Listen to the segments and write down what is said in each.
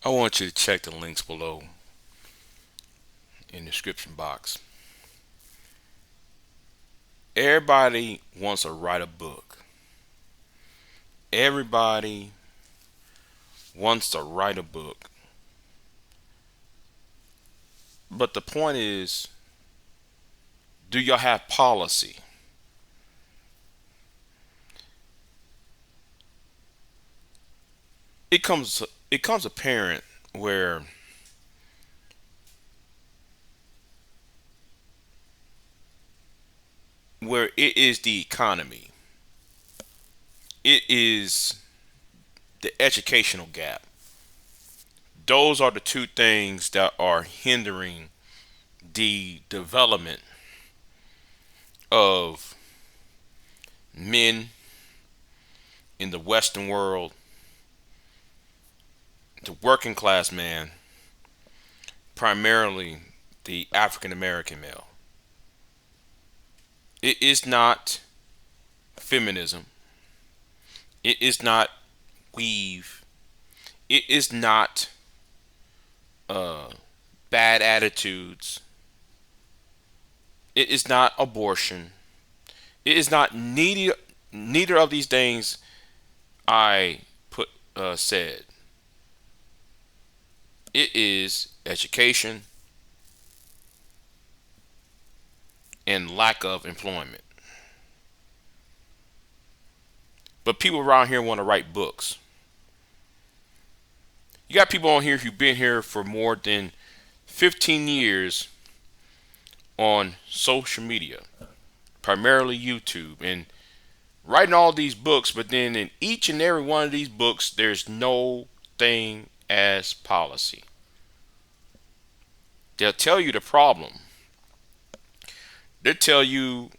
I want you to check the links below in the description box. Everybody wants to write a book. Everybody wants to write a book. But the point is, do y'all have policy? It comes it comes apparent where it is the economy. It is the educational gap. Those are the two things that are hindering the development of men in the Western world, the working class man, primarily the African American male. It is not feminism. It is not weave. It is not uh, bad attitudes. It is not abortion. It is not neither of these things I put said. It is education and lack of employment. But people around here want to write books. You got people on here who've been here for more than 15 years on social media, primarily YouTube, and writing all these books, but then in each and every one of these books, there's no thing as policy. They'll tell you the problem. They'll tell you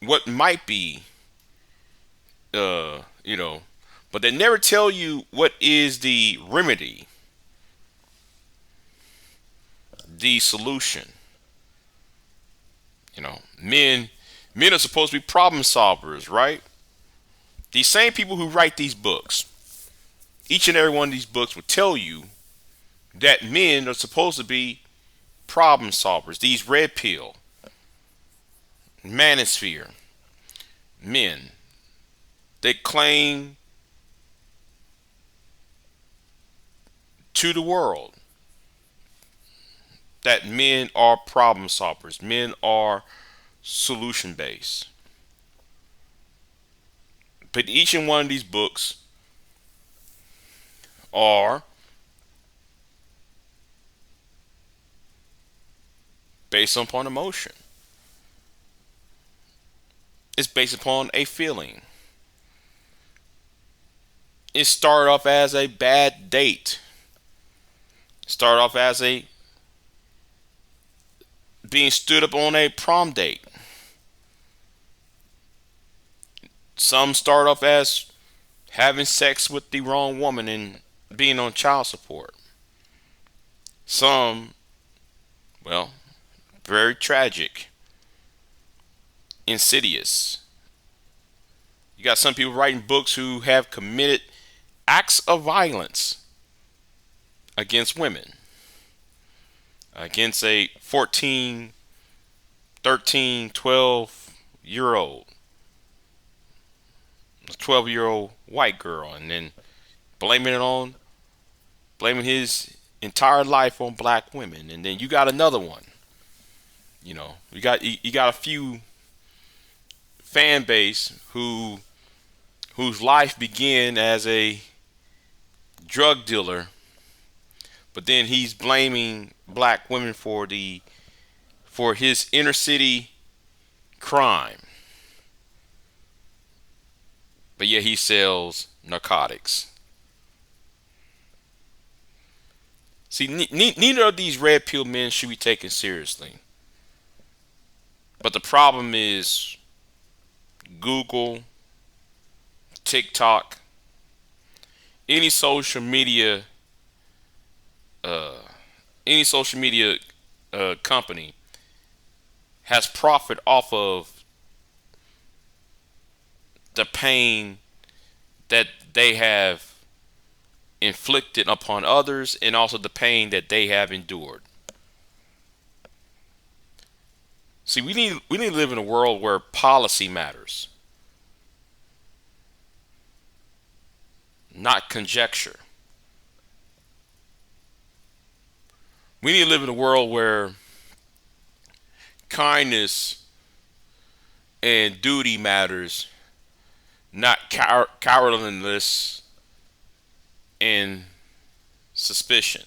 what might be, uh, you know, but they never tell you what is the remedy, the solution. Men are supposed to be problem solvers, right? These same people who write these books, each and every one of these books will tell you that men are supposed to be problem solvers. These red pill, Manosphere men, they claim to the world that men are problem solvers. Men are solution based. But each and one of these books are based upon emotion. It's based upon a feeling. It started off as a bad date. Started off as a being stood up on a prom date. Some start off as having sex with the wrong woman and being on child support. Some, well, very tragic, insidious. You got some people writing books who have committed acts of violence against women, against a 14, 13, 12-year old, 12-year-old white girl, and then blaming his entire life on black women. And then you got another one. You got a few fan base whose life began as a drug dealer, but then he's blaming black women for his inner city crime. But yet he sells narcotics. See, neither of these red pill men should be taken seriously. But the problem is Google, TikTok, any social media, uh, any social media company has profit off of the pain that they have inflicted upon others and also the pain that they have endured. See, we need to live in a world where policy matters, not conjecture. We need to live in a world where kindness and duty matters, not cowardliness and suspicion.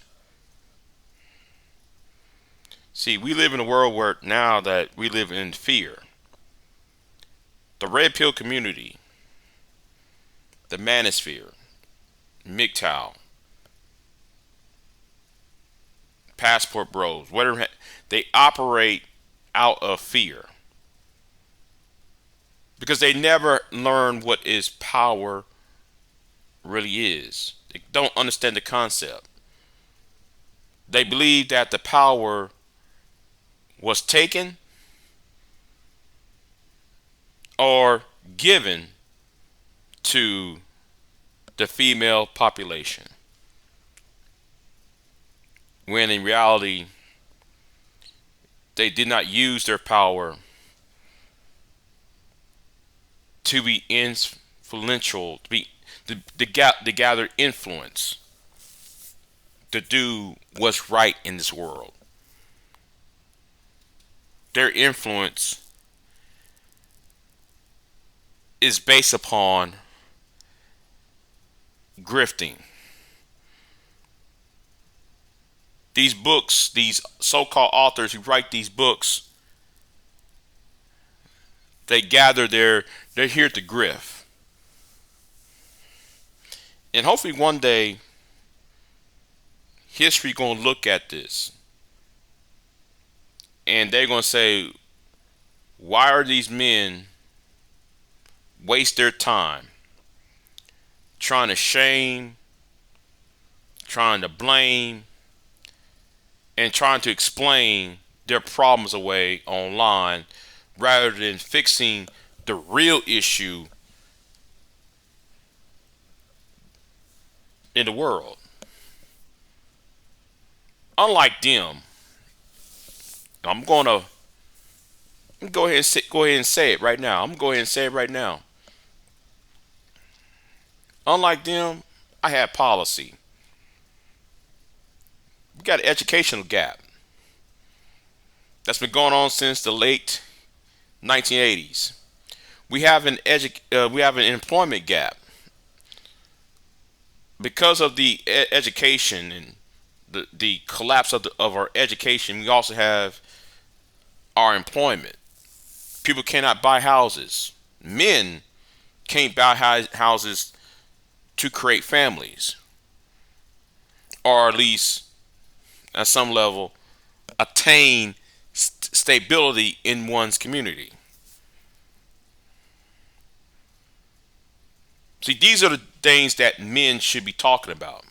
See, we live in a world where now that we live in fear. The red pill community, the Manosphere, MGTOW, passport bros, whatever, they operate out of fear because they never learn what is power really is. They don't understand the concept. They believe that the power was taken or given to the female population, when in reality they did not use their power to be influential, to gather influence, to do what's right in this world. Their influence is based upon grifting. These books, these so-called authors who write these books, they're here to grift. And hopefully one day history going to look at this and they're going to say, why are these men waste their time trying to shame, trying to blame, and trying to explain their problems away online rather than fixing the real issue in the world. Unlike them, I'm going to go ahead and say it right now. Unlike them, I have policy. We got an educational gap that's been going on since the late 1980s. We have an employment gap because of the education and the collapse of our education. We also have our employment. People cannot buy houses. Men can't buy houses to create families, or at least at some level attain stability in one's community. See, these are the things that men should be talking about.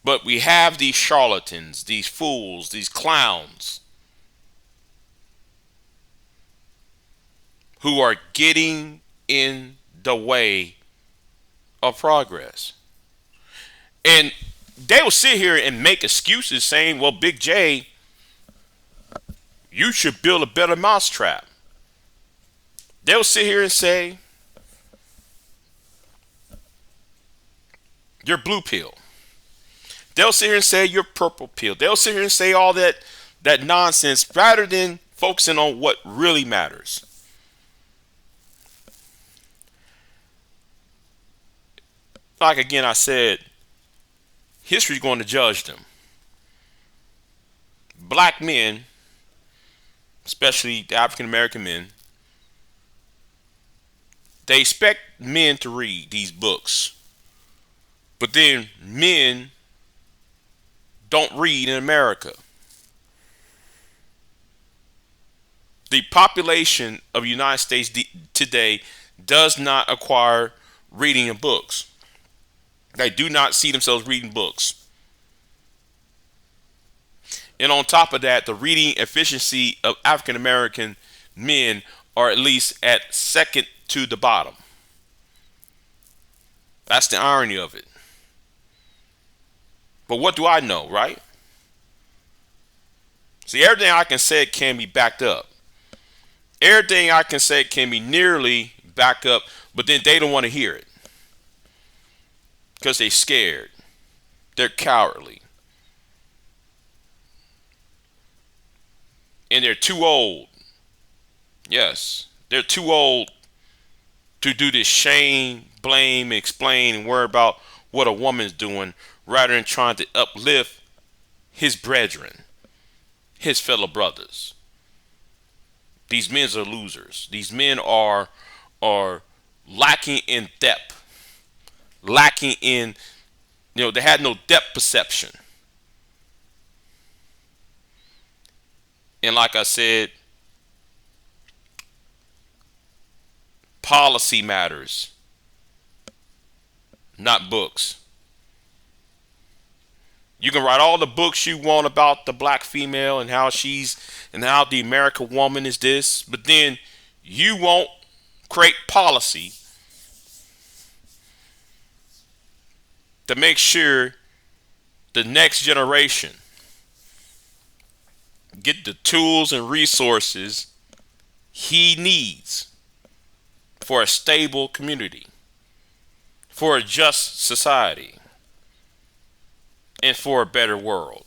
But we have these charlatans, these fools, these clowns who are getting in the way of progress. And they will sit here and make excuses saying, well, Big J, you should build a better mousetrap. They'll sit here and say, you're blue pill. They'll sit here and say you're purple pill. They'll sit here and say all that nonsense rather than focusing on what really matters. Like again, I said, history's going to judge them. Black men, especially the African American men, they expect men to read these books. But then men don't read in America. The population of the United States today does not acquire reading of books. They do not see themselves reading books. And on top of that, the reading efficiency of African American men are at least at second to the bottom. That's the irony of it. But what do I know, right? See, everything I can say can be backed up. Everything I can say can be nearly backed up, but then they don't want to hear it because they're scared. They're cowardly. And they're too old. Yes, they're too old to do this shame, blame, explain, and worry about what a woman's doing rather than trying to uplift his brethren, his fellow brothers. These men are losers. These men are lacking in depth, lacking in, they had no depth perception. And like I said, policy matters, not books. You can write all the books you want about the black female and how the American woman is this, but then you won't create policy to make sure the next generation get the tools and resources he needs for a stable community, for a just society, and for a better world.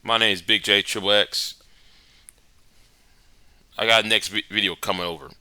My name is BIGJXXX. I got a next video coming over.